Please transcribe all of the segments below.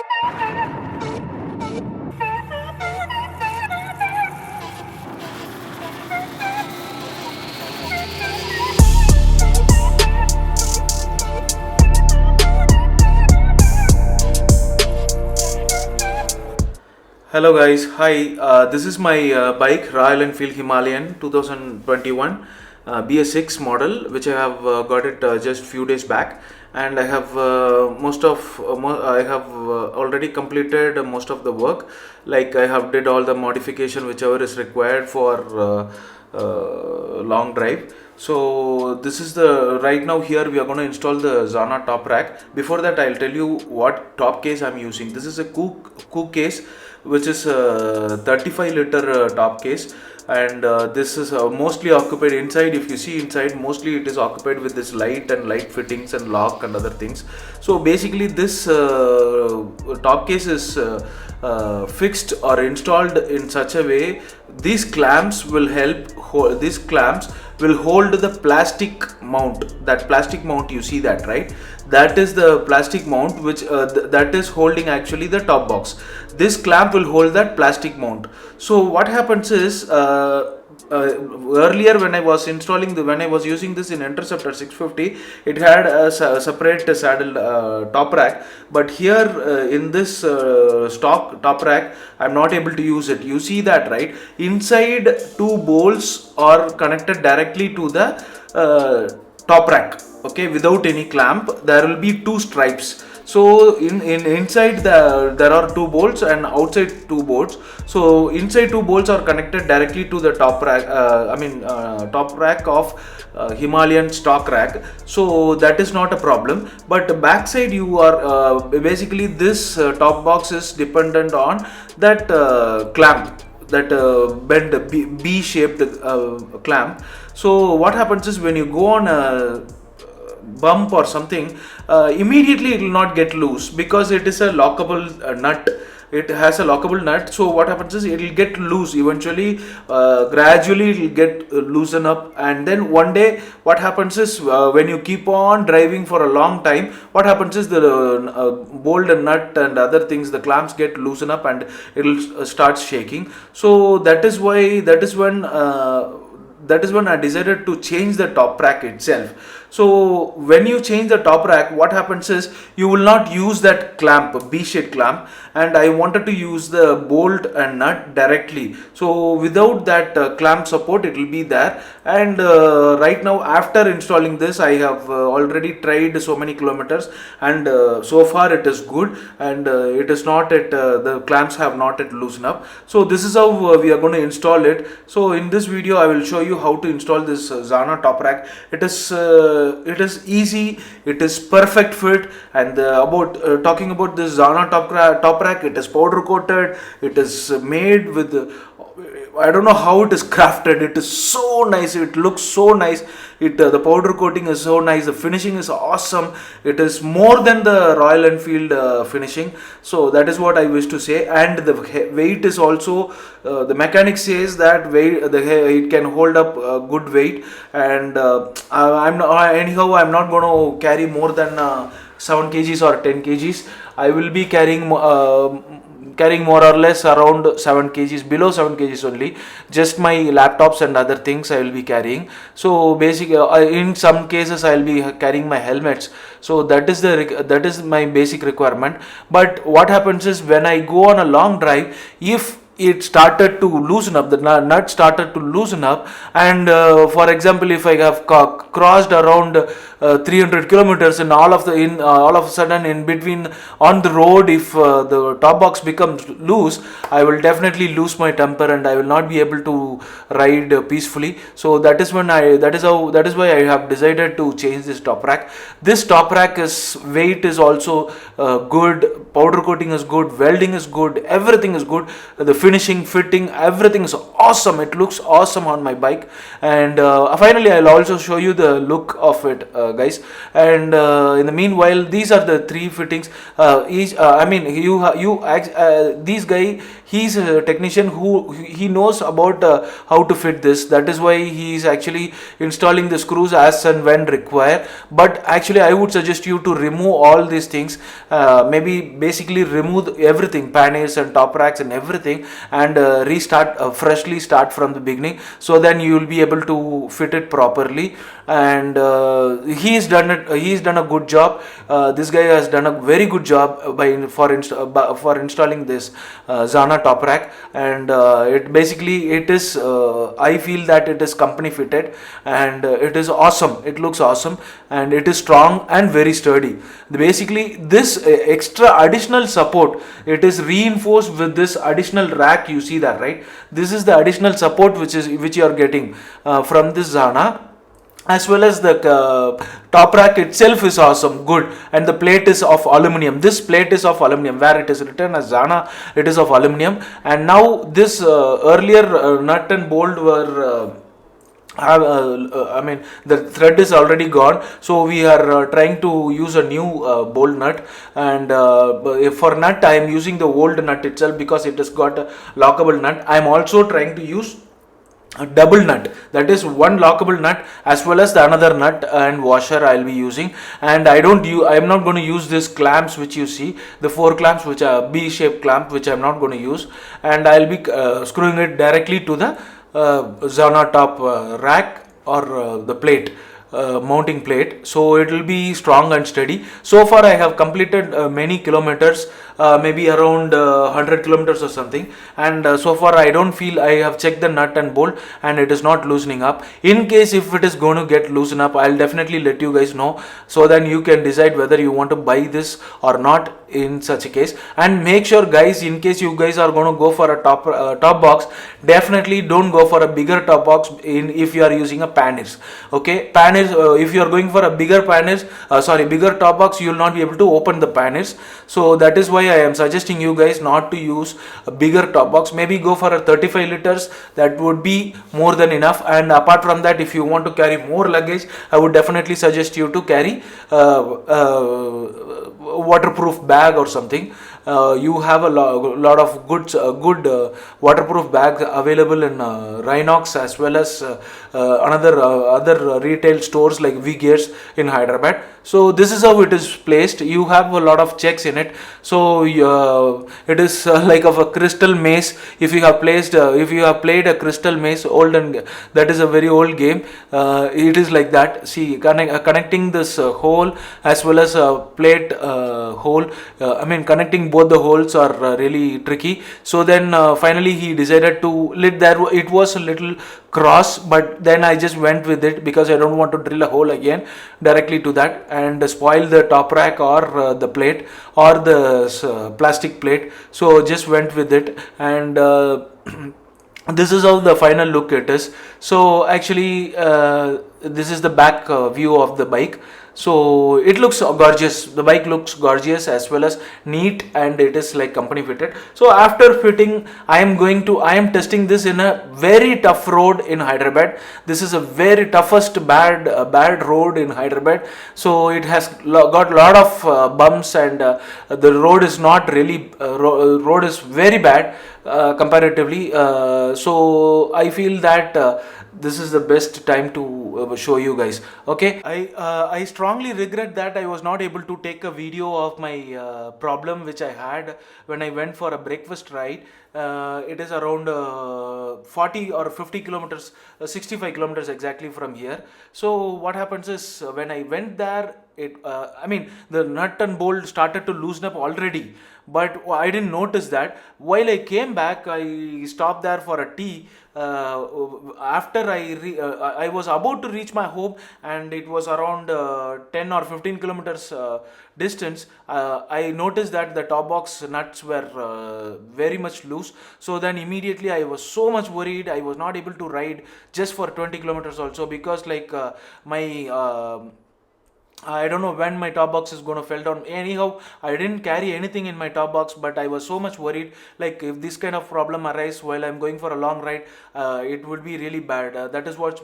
Hello guys, hi. This is my bike Royal Enfield Himalayan 2021 BS6 model, which I have got it just few days back, and I have already completed most of the work. Like I have did all the modification whichever is required for long drive. So this is the right now here we are going to install the Zana top rack. Before that, I'll tell you what top case I'm using. This is a Cook case, which is a 35 liter top case, and this is mostly occupied inside. If you see inside, mostly it is occupied with this light fittings and lock and other things. So basically this top case is fixed or installed in such a way these clamps will hold the plastic mount. That plastic mount, you see that, right? That is the plastic mount which that is holding actually the top box. This clamp will hold that plastic mount. So what happens is earlier when I was using this in Interceptor 650, it had a separate saddle top rack, but here in this stock top rack I'm not able to use it. You see that, right? Inside, two bolts are connected directly to the top rack, okay, without any clamp. There will be two stripes. So inside there are two bolts and outside two bolts. So inside two bolts are connected directly to the top rack. Top rack of Himalayan stock rack. So that is not a problem. But backside you are basically this top box is dependent on that clamp, that bend B-shaped clamp. So what happens is when you go on a bump or something, immediately it will not get loose because it is a lockable nut. It has a lockable nut. So what happens is it will get loose eventually. Gradually it will get loosen up, and then one day what happens is when you keep on driving for a long time, what happens is the bolt and nut and other things, the clamps get loosen up and it will start shaking. So that is when I decided to change the top rack itself. So when you change the top rack, what happens is you will not use that clamp, B-shaped clamp, and I wanted to use the bolt and nut directly. So without that clamp support, it will be there. And right now, after installing this, I have already tried so many kilometers, and so far it is good, and it is not the clamps have not yet loosened up. So this is how we are going to install it. So in this video, I will show you how to install this Zana top rack. It is easy, it is perfect fit, and talking about this Zana top rack, it is powder coated, it is made with I don't know how it is crafted. It is so nice, it looks so nice. The powder coating is so nice, the finishing is awesome. It is more than the Royal Enfield finishing. So that is what I wish to say. And the weight is also the mechanic says that it can hold up good weight, and I'm not going to carry more than 7 kgs or 10 kgs. I will be carrying more or less around 7 kgs, below 7 kgs only. Just my laptops and other things I will be carrying. So basically, in some cases I will be carrying my helmets. So that is my basic requirement. But what happens is when I go on a long drive, if it started to loosen up, the nut started to loosen up, and for example, if I have crossed around 300 kilometers, and all of a sudden in between on the road, if the top box becomes loose, I will definitely lose my temper and I will not be able to ride peacefully. So that is why I have decided to change this top rack. This top rack weight is also good, powder coating is good, welding is good, everything is good. The finishing, fitting, everything is awesome. It looks awesome on my bike. And finally, I'll also show you the look of it guys. And in the meanwhile, these are the three fittings. Each I mean this guy, he's a technician who he knows about how to fit this. That is why he is actually installing the screws as and when required. But actually I would suggest you to remove all these things, maybe basically remove everything, panels and top racks and everything, and restart freshly start from the beginning, so then you will be able to fit it properly. And he's done a good job. This guy has done a very good job for installing this Zana top rack. And it is I feel that it is company fitted, and it is awesome. It looks awesome, and it is strong and very sturdy. Basically this extra additional support, it is reinforced with this additional rack. You see that, right? This is the additional support which you are getting from this Zana. As well as the top rack itself is awesome, good, and the plate is of aluminum. This plate is of aluminum, where it is written as Zana, it is of aluminum. And now this earlier nut and bolt were I mean the thread is already gone, so we are trying to use a new bolt nut. And for nut I am using the old nut itself, because it has got a lockable nut. I am also trying to use a double nut, that is one lockable nut as well as the another nut and washer I will be using. And I am not going to use this clamps which you see, the 4 clamps which are B-shaped clamp, which I am not going to use. And I will be screwing it directly to the Zana top rack, or the plate, mounting plate, so it will be strong and steady. So far I have completed many kilometers, maybe around 100 kilometers or something. And so far I don't feel, I have checked the nut and bolt and it is not loosening up. In case if it is going to get loosened up, I'll definitely let you guys know, so then you can decide whether you want to buy this or not in such a case. And make sure guys, in case you guys are going to go for a top box, definitely don't go for a bigger top box if you are using a panniers. Okay, panniers, if you are going for a bigger bigger top box, you will not be able to open the panniers. So that is why I am suggesting you guys not to use a bigger top box. Maybe go for a 35 liters, that would be more than enough. And apart from that, if you want to carry more luggage, I would definitely suggest you to carry waterproof bag or something. You have a lot of good waterproof bags available in Rhinox, as well as other retail stores like V Gears in Hyderabad. So this is how it is placed. You have a lot of checks in it, so it is like of a crystal maze. If you have played a crystal maze, that is a very old game, it is like that. See, connecting this hole as well as a plate hole, connecting both the holes are really tricky. So then finally he decided to it was a little cross, but then I just went with it, because I don't want to drill a hole again directly to that and spoil the top rack or the plate or the plastic plate. So just went with it. And this is how the final look it is. So actually this is the back view of the bike. So it looks gorgeous. The bike looks gorgeous as well as neat, and it is like company fitted. So after fitting, I am testing this in a very tough road in Hyderabad. This is a very toughest bad road in Hyderabad. So it has got lot of bumps, and the road is not really road is very bad comparatively. So I feel that this is the best time to show you guys. Okay, I strongly regret that I was not able to take a video of my problem which I had when I went for a breakfast ride. It is around 40 or 50 kilometers, 65 kilometers exactly from here. So what happens is, when I went there, the nut and bolt started to loosen up already, but I didn't notice that. While I came back, I stopped there for a tea. After I was about to reach my home, and it was around 10 or 15 kilometers distance. I noticed that the top box nuts were very much loose. So then immediately I was so much worried. I was not able to ride just for 20 kilometers also, because my I don't know when my top box is going to fell down. Anyhow, I didn't carry anything in my top box, but I was so much worried. Like if this kind of problem arise while I'm going for a long ride, it would be really bad. That is what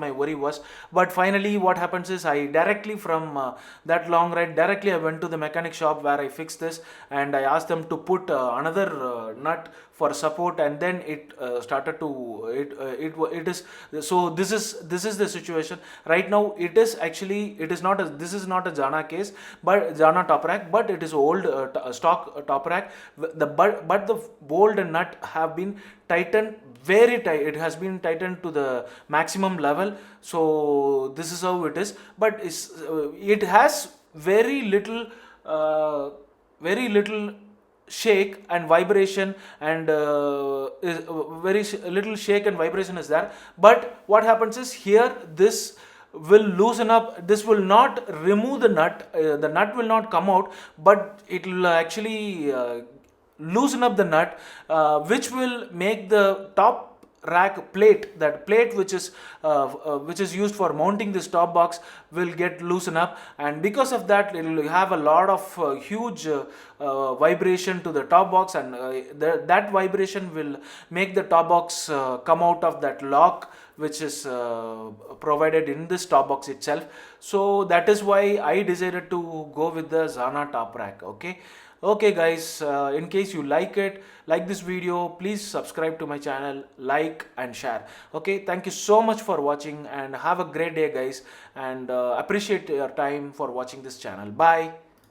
my worry was. But finally, what happens is I directly from that long ride directly I went to the mechanic shop where I fixed this, and I asked them to put another nut for support, and then it started to it is. So this is the situation right now. It is not a, this is not a Jana case, but Jana top rack, but it is old stock top rack. But the bolt and nut have been tightened very tight. It has been tightened to the maximum level. So this is how it is, but it has uh, very little shake and vibration, and little shake and vibration is there. But what happens is here, this will loosen up. This will not remove the nut. The nut will not come out, but it will actually loosen up the nut, which will make the top rack plate, that plate which is used for mounting this top box, will get loosen up, and because of that it will have a lot of huge vibration to the top box, and that vibration will make the top box come out of that lock which is provided in this top box itself. So that is why I decided to go with the Zana top rack. Okay guys, in case you like this video, please subscribe to my channel, like and share. Okay, thank you so much for watching, and have a great day guys, and appreciate your time for watching this channel. Bye.